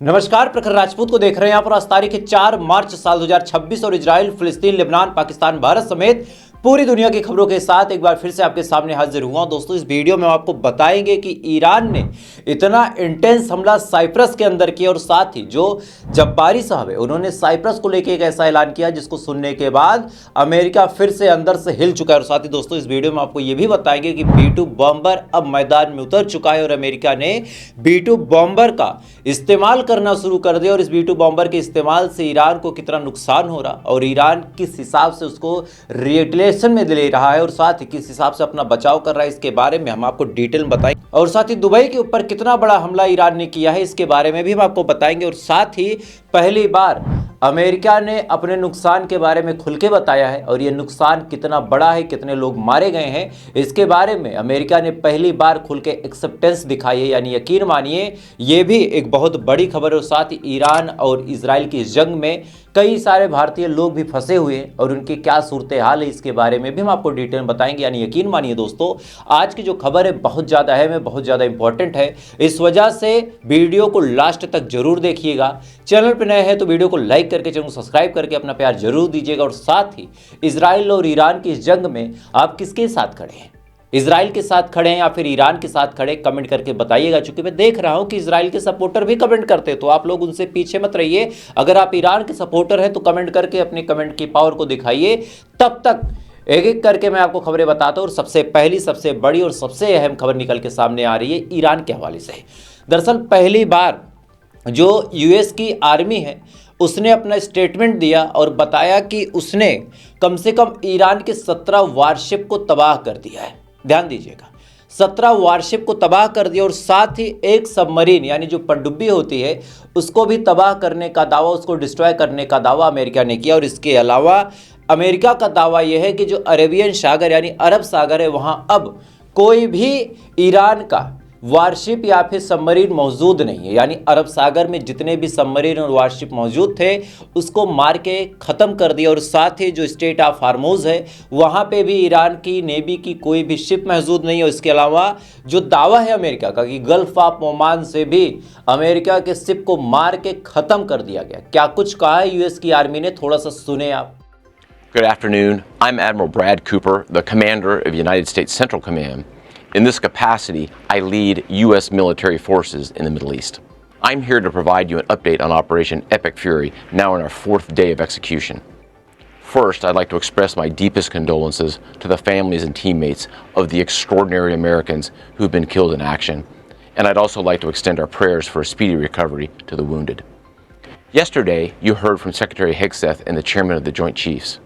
नमस्कार, प्रखर राजपूत को देख रहे हैं यहाँ पर। आज तारीख है 4 मार्च साल 2026 और इजराइल, फिलिस्तीन, लेबनान, पाकिस्तान, भारत समेत पूरी दुनिया की खबरों के साथ एक बार फिर से आपके सामने हाजिर हुआ। दोस्तों, इस वीडियो में हम आपको बताएंगे कि ईरान ने इतना इंटेंस हमला साइप्रस के अंदर किया और साथ ही जो जब्बारी साहब है उन्होंने साइप्रस को लेकर एक ऐसा ऐलान किया जिसको सुनने के बाद अमेरिका फिर से अंदर से हिल चुका है। और साथ ही दोस्तों, इस वीडियो में आपको यह भी बताएंगे कि B2 बॉम्बर अब मैदान में उतर चुका है और अमेरिका ने B2 बॉम्बर का इस्तेमाल करना शुरू कर दिया। और इस B2 बॉम्बर के इस्तेमाल से ईरान को कितना नुकसान हो रहा और ईरान किस हिसाब से उसको रिएटलेशन में ले रहा है और साथ ही किस हिसाब से अपना बचाव कर रहा है, इसके बारे में हम आपको डिटेल में बताएंगे। और साथ ही दुबई के ऊपर कितना बड़ा हमला ईरान ने किया है, इसके बारे में भी हम आपको बताएंगे। और साथ ही पहली बार अमेरिका ने अपने नुकसान के बारे में खुल के बताया है और यह नुकसान कितना बड़ा है, कितने लोग मारे गए हैं, इसके बारे में अमेरिका ने पहली बार खुल के एक्सेप्टेंस दिखाई है। यानी यकीन मानिए ये भी एक बहुत बड़ी खबर है। और साथ ही ईरान और इजराइल की जंग में कई सारे भारतीय लोग भी फंसे हुए हैं और उनकी क्या सूरत हाल है, इसके बारे में भी हम आपको डिटेल में बताएंगे। यानी यकीन मानिए दोस्तों, आज की जो खबर है बहुत ज़्यादा अहम है, बहुत ज़्यादा इंपॉर्टेंट है। इस वजह से वीडियो को लास्ट तक जरूर देखिएगा। चैनल पर नए हैं तो वीडियो को लाइक करके, चैनल को सब्सक्राइब करके अपना प्यार जरूर दीजिएगा। और साथ ही इजराइल और ईरान की इस जंग में आप किसके साथ खड़े हैं, इजराइल के साथ खड़े हैं या फिर ईरान के साथ खड़े, कमेंट करके बताइएगा। चूंकि मैं देख रहा हूं कि इजराइल के सपोर्टर भी कमेंट करते हैं, तो आप लोग उनसे पीछे मत रहिए। अगर आप ईरान के सपोर्टर हैं तो कमेंट करके अपने कमेंट की पावर को दिखाइए। तब तक एक एक करके मैं आपको खबरें बताता हूं। और सबसे पहली, सबसे बड़ी और सबसे अहम खबर निकल के सामने आ रही है ईरान के हवाले से। दरअसल पहली बार जो यूएस की आर्मी है उसने अपना स्टेटमेंट दिया और बताया कि उसने कम से कम ईरान के 17 वारशिप को तबाह कर दिया है। ध्यान दीजिएगा, 17 वारशिप को तबाह कर दिया और साथ ही एक सबमरीन यानी जो पनडुब्बी होती है उसको भी तबाह करने का दावा, उसको डिस्ट्रॉय करने का दावा अमेरिका ने किया। और इसके अलावा अमेरिका का दावा यह है कि जो अरेबियन सागर यानी अरब सागर है वहां अब कोई भी ईरान का वारशिप या फिर सबमरीन मौजूद नहीं है। यानी अरब सागर में जितने भी सबमरीन और वारशिप मौजूद थे उसको मार के ख़त्म कर दिया। और साथ ही जो स्टेट ऑफ हार्मोज है वहाँ पे भी ईरान की नेवी की कोई भी शिप मौजूद नहीं है। इसके अलावा जो दावा है अमेरिका का कि गल्फ ऑफ ओमान से भी अमेरिका के शिप को मार के ख़त्म कर दिया गया। क्या कुछ कहा है यूएस की आर्मी ने, थोड़ा सा सुने आप। Good afternoon. I'm Admiral Brad Cooper, the commander of United States Central Command. In this capacity, I lead U.S. military forces in the Middle East. I'm here to provide you an update on Operation Epic Fury, now in our 4th day of execution. First, I'd like to express my deepest condolences to the families and teammates of the extraordinary Americans who've been killed in action, and I'd also like to extend our prayers for a speedy recovery to the wounded. Yesterday, you heard from Secretary Hegseth and the Chairman of the Joint Chiefs.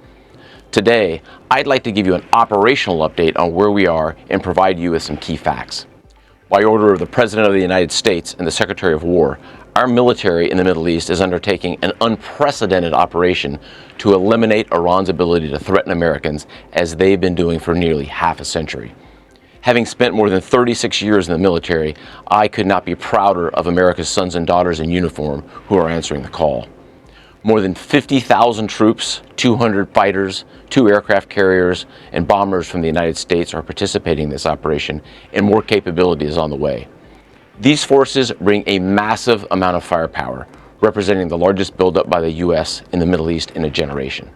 Today, I'd like to give you an operational update on where we are and provide you with some key facts. By order of the President of the United States and the Secretary of War, our military in the Middle East is undertaking an unprecedented operation to eliminate Iran's ability to threaten Americans, as they've been doing for nearly half a century. Having spent more than 36 years in the military, I could not be prouder of America's sons and daughters in uniform who are answering the call. More than 50,000 troops, 200 fighters, 2 aircraft carriers, and bombers from the United States are participating in this operation, and more capability is on the way. These forces bring a massive amount of firepower, representing the largest buildup by the U.S. in the Middle East in a generation.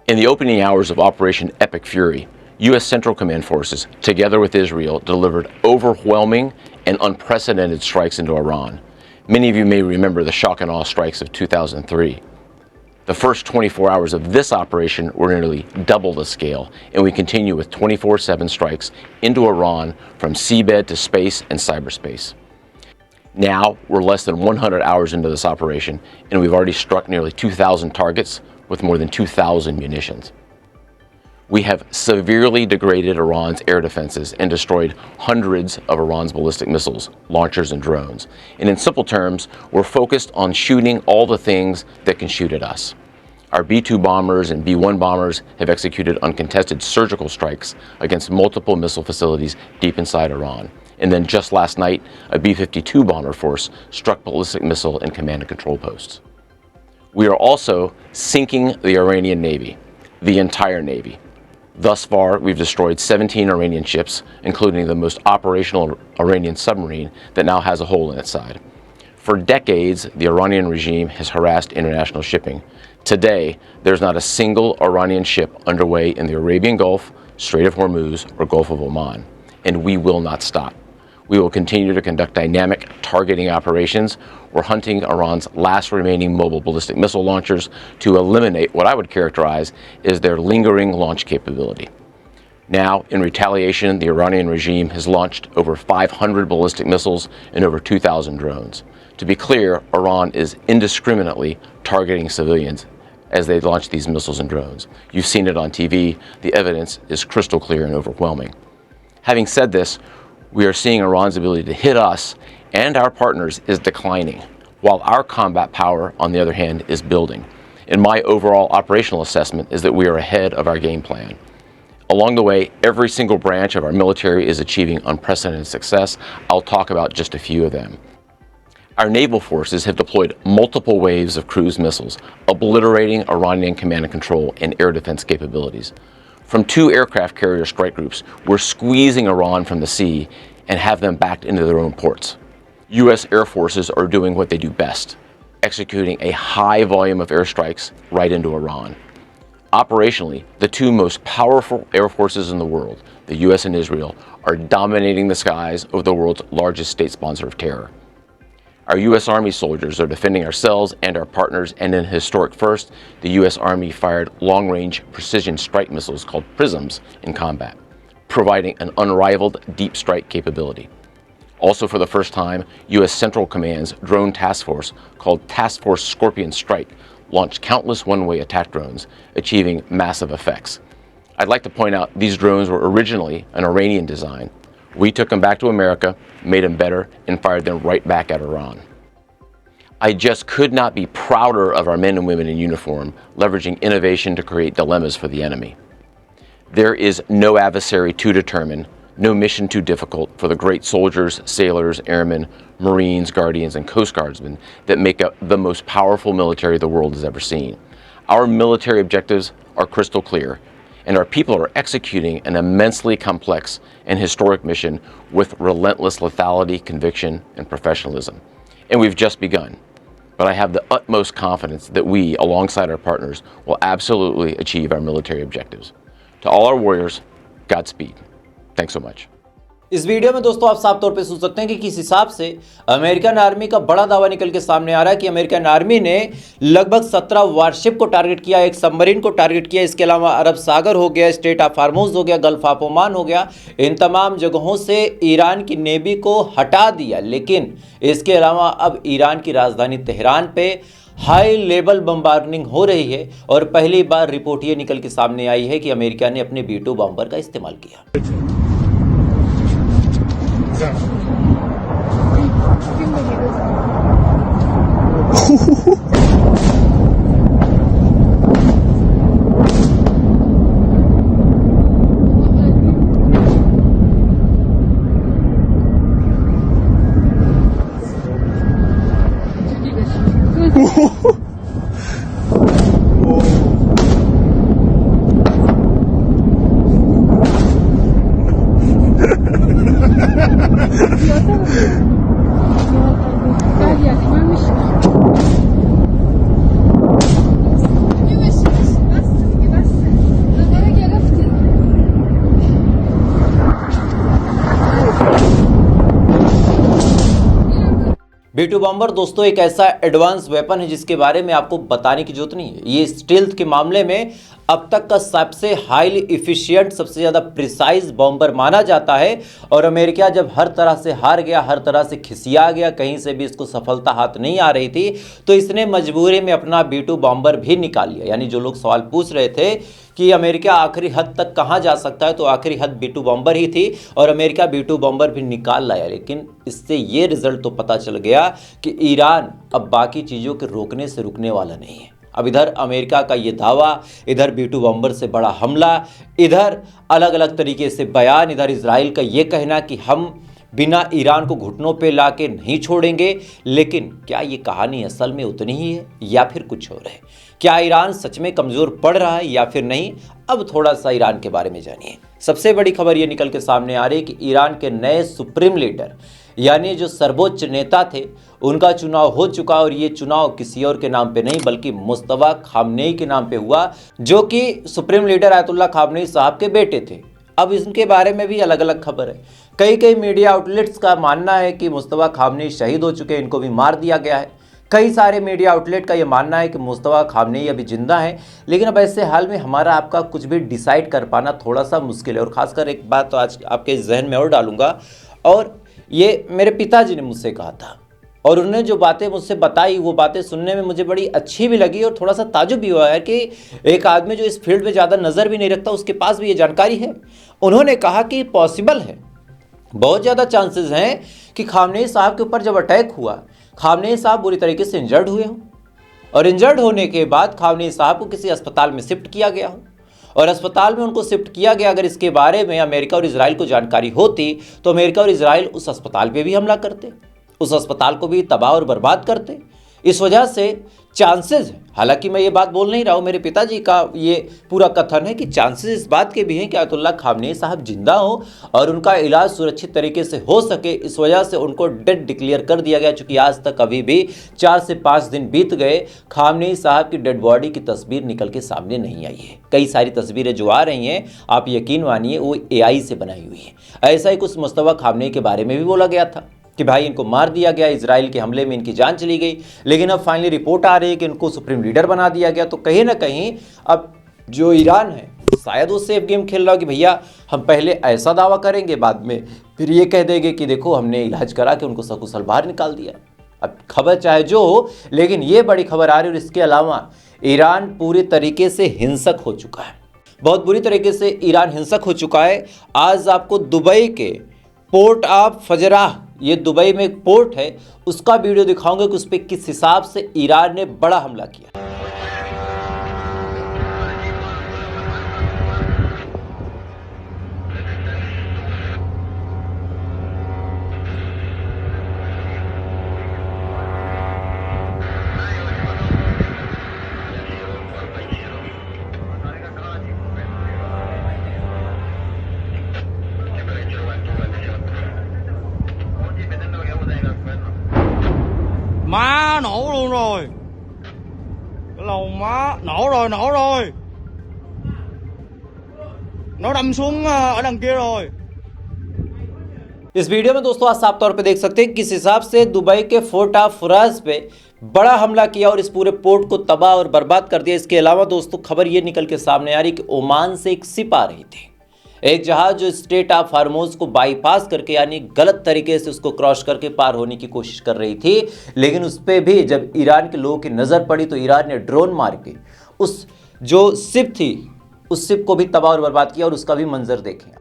In the opening hours of Operation Epic Fury, U.S. Central Command forces, together with Israel, delivered overwhelming and unprecedented strikes into Iran. Many of you may remember the shock and awe strikes of 2003. The first 24 hours of this operation were nearly double the scale, and we continue with 24/7 strikes into Iran from seabed to space and cyberspace. Now, we're less than 100 hours into this operation, and we've already struck nearly 2,000 targets with more than 2,000 munitions. We have severely degraded Iran's air defenses and destroyed hundreds of Iran's ballistic missiles, launchers, and drones. And in simple terms, we're focused on shooting all the things that can shoot at us. Our B-2 bombers and B-1 bombers have executed uncontested surgical strikes against multiple missile facilities deep inside Iran. And then just last night, a B-52 bomber force struck ballistic missile and command and control posts. We are also sinking the Iranian Navy, the entire Navy. Thus far, we've destroyed 17 Iranian ships, including the most operational Iranian submarine that now has a hole in its side. For decades, the Iranian regime has harassed international shipping. Today, there's not a single Iranian ship underway in the Arabian Gulf, Strait of Hormuz, or Gulf of Oman, and we will not stop. We will continue to conduct dynamic targeting operations. We're hunting Iran's last remaining mobile ballistic missile launchers to eliminate what I would characterize as their lingering launch capability. Now, in retaliation, the Iranian regime has launched over 500 ballistic missiles and over 2,000 drones. To be clear, Iran is indiscriminately targeting civilians as they launch these missiles and drones. You've seen it on TV. The evidence is crystal clear and overwhelming. Having said this, we are seeing Iran's ability to hit us and our partners is declining, while our combat power, on the other hand, is building. And my overall operational assessment is that we are ahead of our game plan. Along the way, every single branch of our military is achieving unprecedented success. I'll talk about just a few of them. Our naval forces have deployed multiple waves of cruise missiles, obliterating Iranian command and control and air defense capabilities. From 2 aircraft carrier strike groups, we're squeezing Iran from the sea and have them backed into their own ports. U.S. air forces are doing what they do best, executing a high volume of airstrikes right into Iran. Operationally, the 2 most powerful air forces in the world, the U.S. and Israel, are dominating the skies of the world's largest state sponsor of terror. Our U.S. Army soldiers are defending ourselves and our partners, and in a historic first, the U.S. Army fired long-range precision strike missiles called PrSMs in combat, providing an unrivaled deep strike capability. Also for the first time, U.S. Central Command's drone task force, called Task Force Scorpion Strike, launched countless one-way attack drones, achieving massive effects. I'd like to point out these drones were originally an Iranian design. We took them back to America, made them better, and fired them right back at Iran. I just could not be prouder of our men and women in uniform, leveraging innovation to create dilemmas for the enemy. There is no adversary too determined, no mission too difficult for the great soldiers, sailors, airmen, Marines, Guardians, and Coast Guardsmen that make up the most powerful military the world has ever seen. Our military objectives are crystal clear, and our people are executing an immensely complex and historic mission with relentless lethality, conviction, and professionalism. And we've just begun. But I have the utmost confidence that we, alongside our partners, will absolutely achieve our military objectives. To all our warriors, Godspeed. Thanks so much. इस video में दोस्तों आप साफ तौर पे सोच सकते हैं कि किस हिसाब से अमेरिकन आर्मी का बड़ा दावा निकल के सामने आ रहा है कि अमेरिकन आर्मी ने लगभग 17 वारशिप को टारगेट किया, एक सबमरीन को टारगेट किया, इसके अलावा अरब सागर हो गया, स्ट्रेट ऑफ हार्मोज हो गया, गल्फ ऑफ ओमान हो गया, इन तमाम जगहों से ईरान की नेवी को हटा दिया। लेकिन इसके अलावा अब ईरान की राजधानी तेहरान पे हाई लेवल बम्बार्डिंग हो रही है और पहली बार रिपोर्ट ये निकल के सामने आई है कि अमेरिका ने अपने B-2 बॉम्बर का इस्तेमाल किया। B-2 बॉम्बर दोस्तों एक ऐसा एडवांस वेपन है जिसके बारे में आपको बताने की जरूरत नहीं है। ये स्टील्थ के मामले में अब तक का सबसे हाईली इफिशिएंट, सबसे ज़्यादा प्रिसाइज बॉम्बर माना जाता है। और अमेरिका जब हर तरह से हार गया, हर तरह से खिसिया गया, कहीं से भी इसको सफलता हाथ नहीं आ रही थी, तो इसने मजबूरी में अपना B-2 बॉम्बर भी निकाल लिया। यानी जो लोग सवाल पूछ रहे थे कि अमेरिका आखिरी हद तक कहाँ जा सकता है, तो आखिरी हद B-2 बॉम्बर ही थी और अमेरिका B-2 बॉम्बर भी निकाल लाया। लेकिन इससे ये रिजल्ट तो पता चल गया कि ईरान अब बाकी चीज़ों के रोकने से रुकने वाला नहीं है। अब इधर अमेरिका का ये दावा, इधर B-2 बॉम्बर से बड़ा हमला, इधर अलग अलग तरीके से बयान, इधर इजराइल का ये कहना कि हम बिना ईरान को घुटनों पे लाके नहीं छोड़ेंगे। लेकिन क्या ये कहानी असल में उतनी ही है या फिर कुछ और है? क्या ईरान सच में कमज़ोर पड़ रहा है या फिर नहीं? अब थोड़ा सा ईरान के बारे में जानिए। सबसे बड़ी खबर ये निकल के सामने आ रही है कि ईरान के नए सुप्रीम लीडर यानी जो सर्वोच्च नेता थे, उनका चुनाव हो चुका और ये चुनाव किसी और के नाम पे नहीं बल्कि मुस्तफा खामनेई के नाम पे हुआ, जो कि सुप्रीम लीडर आयतुल्लाह खामनेई साहब के बेटे थे। अब इनके बारे में भी अलग अलग खबर है। कई मीडिया आउटलेट्स का मानना है कि मुस्तफा खामनेई शहीद हो चुके हैं, इनको भी मार दिया गया है। कई सारे मीडिया आउटलेट का ये मानना है कि मुस्तफा खामनेई अभी जिंदा हैं। लेकिन अब ऐसे हाल में हमारा आपका कुछ भी डिसाइड कर पाना थोड़ा सा मुश्किल है। और ख़ासकर एक बात तो आज आपके जहन में और डालूंगा, और ये मेरे पिताजी ने मुझसे कहा था और उन्होंने जो बातें मुझसे बताई वो बातें सुनने में मुझे बड़ी अच्छी भी लगी और थोड़ा सा ताजुब भी हुआ है कि एक आदमी जो इस फील्ड में ज़्यादा नज़र भी नहीं रखता उसके पास भी ये जानकारी है। उन्होंने कहा कि पॉसिबल है, बहुत ज़्यादा चांसेस हैं कि खामनेई साहब के ऊपर जब अटैक हुआ, खामनेई साहब बुरी तरीके से इंजर्ड हुए हों और इंजर्ड होने के बाद खामनेई साहब को किसी अस्पताल में शिफ्ट किया गया हो और अस्पताल में उनको शिफ्ट किया गया। अगर इसके बारे में अमेरिका और इजराइल को जानकारी होती तो अमेरिका और इजराइल उस अस्पताल पे भी हमला करते, उस अस्पताल को भी तबाह और बर्बाद करते। इस वजह से चांसेस है, हालांकि मैं ये बात बोल नहीं रहा हूँ, मेरे पिताजी का ये पूरा कथन है कि चांसेस इस बात के भी हैं कि आयतुल्लाह खामनेई साहब जिंदा हो और उनका इलाज सुरक्षित तरीके से हो सके। इस वजह से उनको डेड डिक्लेयर कर दिया गया। चूँकि आज तक अभी भी 4 से 5 दिन बीत गए, खामनेई साहब की डेड बॉडी की तस्वीर निकल के सामने नहीं आई है। कई सारी तस्वीरें जो आ रही हैं, आप यकीन मानिए वो AI से बनाई हुई है। ऐसा ही कुछ मुस्तफा खामनेई के बारे में भी बोला गया था कि भाई इनको मार दिया गया, इजराइल के हमले में इनकी जान चली गई। लेकिन अब फाइनली रिपोर्ट आ रही है कि इनको सुप्रीम लीडर बना दिया गया। तो कहीं ना कहीं अब जो ईरान है शायद वो सेफ गेम खेल रहा हो कि भैया हम पहले ऐसा दावा करेंगे, बाद में फिर ये कह देंगे कि देखो हमने इलाज करा के उनको सकुशल बाहर निकाल दिया। अब खबर चाहे जो हो, लेकिन ये बड़ी खबर आ रही है। और इसके अलावा ईरान पूरी तरीके से हिंसक हो चुका है, बहुत बुरी तरीके से ईरान हिंसक हो चुका है। आज आपको दुबई के पोर्ट ऑफ फजराह, ये दुबई में एक पोर्ट है, उसका वीडियो दिखाऊंगा कि उस पर किस हिसाब से ईरान ने बड़ा हमला किया। Má nổ luôn rồi. Cái lầu má nổ rồi. Nó đâm xuống ở đằng kia rồi. इस वीडियो में दोस्तों आप साफ तौर पे देख सकते हैं किस हिसाब से दुबई के फोर्ट ऑफ फराज पे बड़ा हमला किया और इस पूरे पोर्ट को तबाह और बर्बाद कर दिया। इसके अलावा दोस्तों खबर ये निकल के सामने आ रही कि ओमान से एक शिप आ रही थी, एक जहाज जो स्ट्रेट ऑफ हार्मोज को बाईपास करके यानी गलत तरीके से उसको क्रॉस करके पार होने की कोशिश कर रही थी। लेकिन उस पर भी जब ईरान के लोगों की नज़र पड़ी तो ईरान ने ड्रोन मार के उस जो शिप थी उस शिप को भी तबाह और बर्बाद किया और उसका भी मंजर देखें।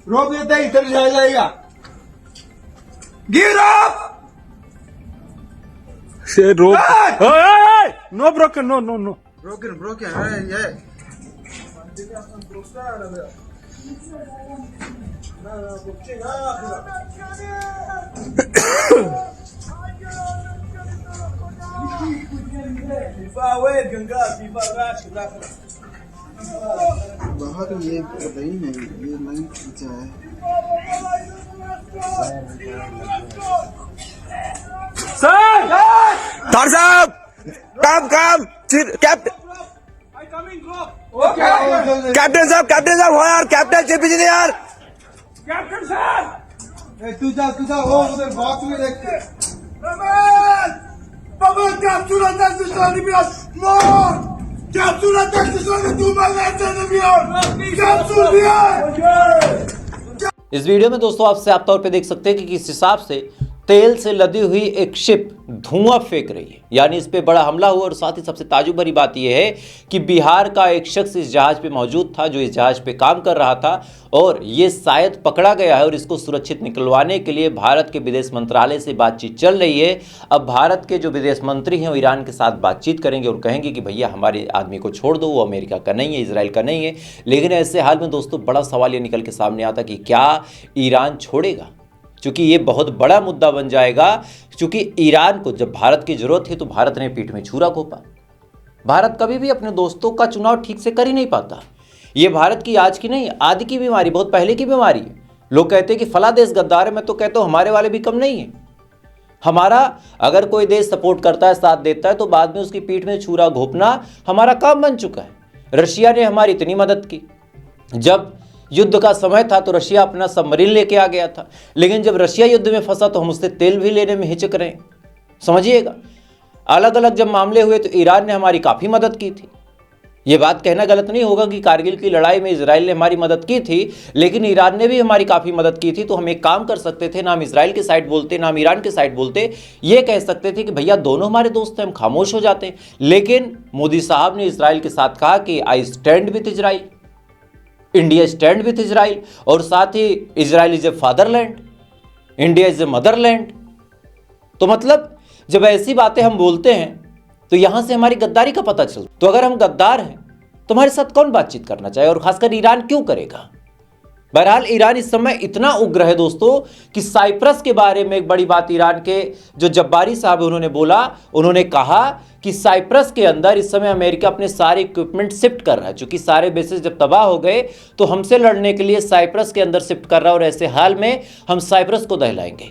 रोक लेते हैं, इधर ले जाएगा। Get up! Say rope. Hey! No broken, no. Broken. Hey. बाहर ये नहीं है, ये नहीं खींचा है। Thar साहब, काम कैप्टन साहब हो यार, कैप्टन चिप इंजीनियर। कैप्टन साहब, तू जा वो उधर बॉक्स में देख। इस वीडियो में दोस्तों आप साफ तौर पे देख सकते हैं कि किस हिसाब से तेल से लदी हुई एक शिप धुआं फेंक रही है, यानी इस पे बड़ा हमला हुआ। और साथ ही सबसे ताजुब भरी बात यह है कि बिहार का एक शख्स इस जहाज पे मौजूद था जो इस जहाज पे काम कर रहा था और ये शायद पकड़ा गया है और इसको सुरक्षित निकलवाने के लिए भारत के विदेश मंत्रालय से बातचीत चल रही है। अब भारत के जो विदेश मंत्री हैं वो ईरान के साथ बातचीत करेंगे और कहेंगे कि भैया हमारे आदमी को छोड़ दो, वो अमेरिका का नहीं है, इजराइल का नहीं है। लेकिन ऐसे हाल में दोस्तों बड़ा सवाल ये निकल के सामने आता कि क्या ईरान छोड़ेगा, क्योंकि ये बहुत बड़ा मुद्दा बन जाएगा। क्योंकि ईरान को जब भारत की जरूरत थी तो भारत ने पीठ में छुरा घोंपा, भारत कभी भी अपने दोस्तों का चुनाव ठीक से कर ही नहीं पाता। ये भारत की आज की नहीं, आदि की बीमारी, बहुत पहले की बीमारी है। लोग कहते हैं कि फला देश गद्दार है, मैं तो कहता हूं हमारे वाले भी कम नहीं है। हमारा अगर कोई देश सपोर्ट करता है, साथ देता है, तो बाद में उसकी पीठ में छुरा घोंपना हमारा काम बन चुका है। रशिया ने हमारी इतनी मदद की, जब युद्ध का समय था तो रशिया अपना सबमरीन लेके आ गया था, लेकिन जब रशिया युद्ध में फंसा तो हम उससे तेल भी लेने में हिचक रहे हैं। समझिएगा, अलग अलग जब मामले हुए तो ईरान ने हमारी काफ़ी मदद की थी। ये बात कहना गलत नहीं होगा कि कारगिल की लड़ाई में इजराइल ने हमारी मदद की थी, लेकिन ईरान ने भी हमारी काफ़ी मदद की थी। तो हम एक काम कर सकते थे, ना हम इजराइल की साइड बोलते, ना हम ईरान की साइड बोलते, ये कह सकते थे कि भैया दोनों हमारे दोस्त हैं, हम खामोश हो जाते। लेकिन मोदी साहब ने इजराइल के साथ कहा कि I stand with Israel, India stand with Israel, और साथ ही Israel is a fatherland, India is a motherland. तो मतलब जब ऐसी बातें हम बोलते हैं तो यहां से हमारी गद्दारी का पता चलता। तो अगर हम गद्दार हैं तो हमारे साथ कौन बातचीत करना चाहे, और खासकर ईरान क्यों करेगा। बहरहाल ईरान इस समय इतना उग्र है दोस्तों कि साइप्रस के बारे में एक बड़ी बात ईरान के जो जब्बारी साहब उन्होंने बोला, उन्होंने कहा कि साइप्रस के अंदर इस समय अमेरिका अपने सारे इक्विपमेंट शिफ्ट कर रहा है। चूंकि सारे बेसेस जब तबाह हो गए तो हमसे लड़ने के लिए साइप्रस के अंदर शिफ्ट कर रहा है, और ऐसे हाल में हम साइप्रस को दहलाएंगे।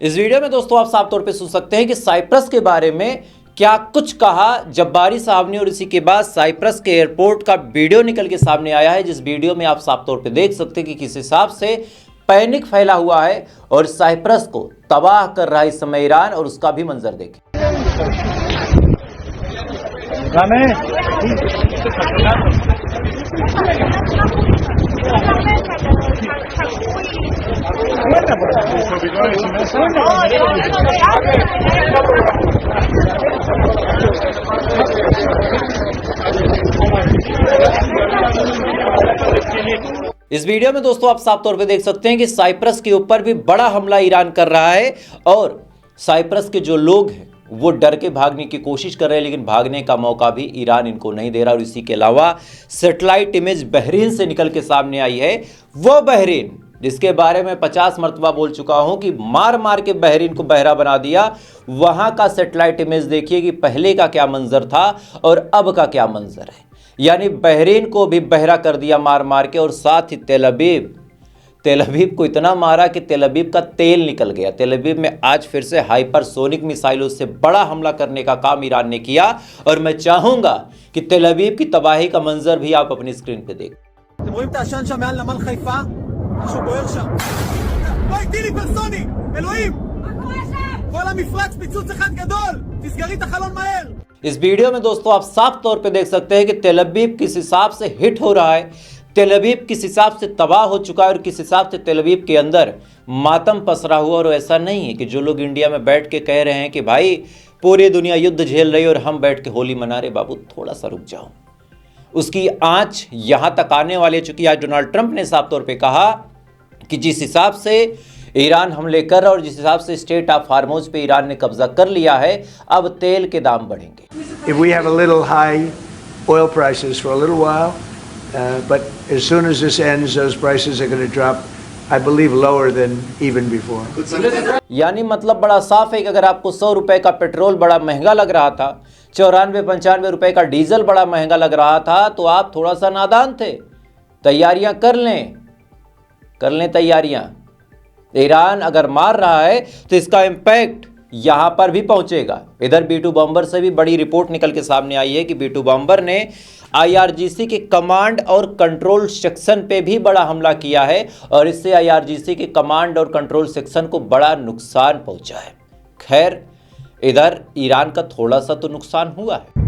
इस वीडियो में दोस्तों आप साफ तौर पे सुन सकते हैं कि साइप्रस के बारे में क्या कुछ कहा जब्बारी साहब ने, और इसी के बाद साइप्रस के एयरपोर्ट का वीडियो निकल के सामने आया है, जिस वीडियो में आप साफ तौर पे देख सकते हैं कि किस हिसाब से पैनिक फैला हुआ है और साइप्रस को तबाह कर रहा है इस समय ईरान, और उसका भी मंजर देखें। इस वीडियो में दोस्तों आप साफ तौर पे देख सकते हैं कि साइप्रस के ऊपर भी बड़ा हमला ईरान कर रहा है, और साइप्रस के जो लोग हैं वो डर के भागने की कोशिश कर रहे हैं, लेकिन भागने का मौका भी ईरान इनको नहीं दे रहा। और इसी के अलावा सैटेलाइट इमेज बहरीन से निकल के सामने आई है, वो बहरीन जिसके बारे में 50 मरतबा बोल चुका हूं कि मार मार के बहरीन को बहरा बना दिया। वहां का सैटेलाइट इमेज देखिए कि पहले का क्या मंजर था और अब का क्या मंजर है। यानी बहरीन को भी बहरा कर दिया मार मार के, और साथ ही तेल अवीव को इतना मारा कि तेल अवीव का तेल निकल गया। तेल अवीव में आज फिर से हाइपरसोनिक मिसाइलों से बड़ा हमला करने का काम ईरान ने किया, और मैं चाहूंगा कि तेल अवीव की तबाही का मंजर भी आप अपनी स्क्रीन पे देखें। אתם רואים את העשן שם מעל נמל חיפה? משהו בוער שם. בואי, טילי פרסוני! אלוהים! מה קורה שם? כל המפרץ פיצוץ אחד גדול! תסגרי את החלון מהר! इस वीडियो में दोस्तों आप साफ तौर पे देख सकते हैं कि तेल अवीव किस हिसाब से हिट हो रहा है, तेल अवीव किस हिसाब से तबाह हो चुका है, और किस हिसाब से तेल अवीव के अंदर मातम पसरा हुआ। और ऐसा नहीं है कि जो लोग इंडिया में बैठ के कह रहे हैं कि भाई पूरी दुनिया युद्ध झेल रही है और हम बैठ के होली मना रहे, बाबू थोड़ा सा रुक जाओ। उसकी आंच यहां तक आने वाली है, चूंकि आज डोनाल्ड ट्रंप ने साफ तौर पे कहा कि जिस हिसाब से ईरान हमले कर रहा है और जिस हिसाब से स्टेट ऑफ हार्मोज पे ईरान ने कब्जा कर लिया है, अब तेल के दाम बढ़ेंगे। If we have a little high oil prices for a little while, but as soon as this ends, those prices are going to drop, I believe, lower than even before. यानी मतलब बड़ा साफ है कि अगर आपको 100 रुपए का पेट्रोल बड़ा महंगा लग रहा था, 94-95 रुपए का डीजल बड़ा महंगा लग रहा था, तो आप थोड़ा सा नादान थे। तैयारियां कर लें तैयारियां। ईरान अगर मार रहा है तो इसका इम्पैक्ट यहां पर भी पहुंचेगा। इधर B2 बॉम्बर से भी बड़ी रिपोर्ट निकल के सामने आई है कि B2 बॉम्बर ने IRGC के कमांड और कंट्रोल सेक्शन पे भी बड़ा हमला किया है और इससे IRGC के कमांड और कंट्रोल सेक्शन को बड़ा नुकसान पहुंचा है। खैर, इधर ईरान का थोड़ा सा तो नुकसान हुआ है।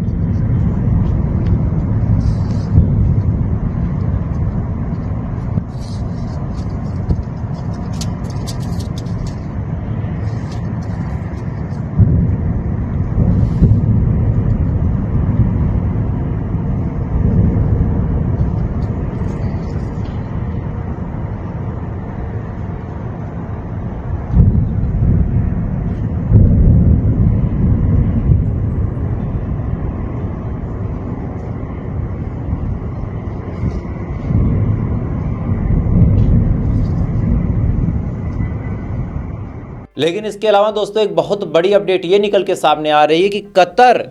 लेकिन इसके अलावा दोस्तों एक बहुत बड़ी अपडेट ये निकल के सामने आ रही है कि कतर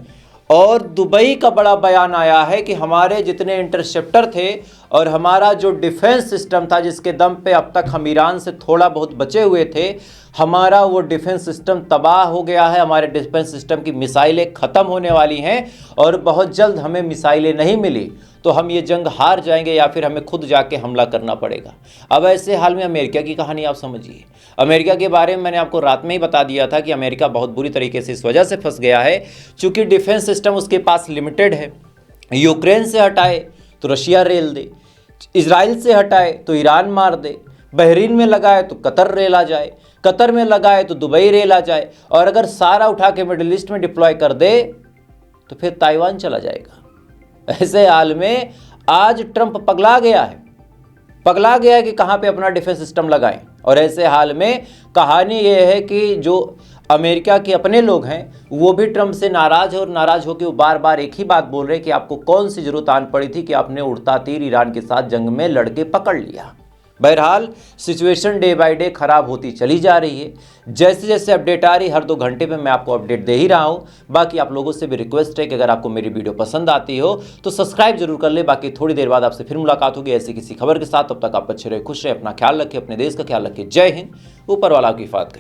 और दुबई का बड़ा बयान आया है कि हमारे जितने इंटरसेप्टर थे और हमारा जो डिफेंस सिस्टम था जिसके दम पे अब तक हम ईरान से थोड़ा बहुत बचे हुए थे, हमारा वो डिफेंस सिस्टम तबाह हो गया है। हमारे डिफेंस सिस्टम की मिसाइलें ख़त्म होने वाली हैं और बहुत जल्द हमें मिसाइलें नहीं मिली तो हम ये जंग हार जाएंगे या फिर हमें खुद जाके हमला करना पड़ेगा। अब ऐसे हाल में अमेरिका की कहानी आप समझिए। अमेरिका के बारे में मैंने आपको रात में ही बता दिया था कि अमेरिका बहुत बुरी तरीके से इस वजह से फंस गया है चूँकि डिफेंस सिस्टम उसके पास लिमिटेड है। यूक्रेन से हटाए तो रशिया रेल दे, इजराइल से हटाए तो ईरान मार दे, बहरीन में लगाए तो कतर रेल आ जाए, कतर में लगाए तो दुबई रेल आ जाए और अगर सारा उठा के मिडिल ईस्ट में डिप्लॉय कर दे तो फिर ताइवान चला जाएगा। ऐसे हाल में आज ट्रंप पगला गया है कि कहाँ पे अपना डिफेंस सिस्टम लगाएं। और ऐसे हाल में कहानी ये है कि जो अमेरिका के अपने लोग हैं वो भी ट्रंप से नाराज है और नाराज होकर वो बार बार एक ही बात बोल रहे हैं कि आपको कौन सी जरूरत आन पड़ी थी कि आपने उड़ता तीर ईरान के साथ जंग में लड़के पकड़ लिया। बहरहाल सिचुएशन डे बाय डे खराब होती चली जा रही है। जैसे जैसे अपडेट आ रही हर 2 घंटे पे मैं आपको अपडेट दे ही रहा हूँ। बाकी आप लोगों से भी रिक्वेस्ट है कि अगर आपको मेरी वीडियो पसंद आती हो तो सब्सक्राइब जरूर कर ले। बाकी थोड़ी देर बाद आपसे फिर मुलाकात होगी ऐसी किसी खबर के साथ। तब तक आप अच्छे रहे, खुश रहे, अपना ख्याल रखें, अपने देश का ख्याल रखें। जय हिंद, ऊपर वाला आपकी हिफाजत करे।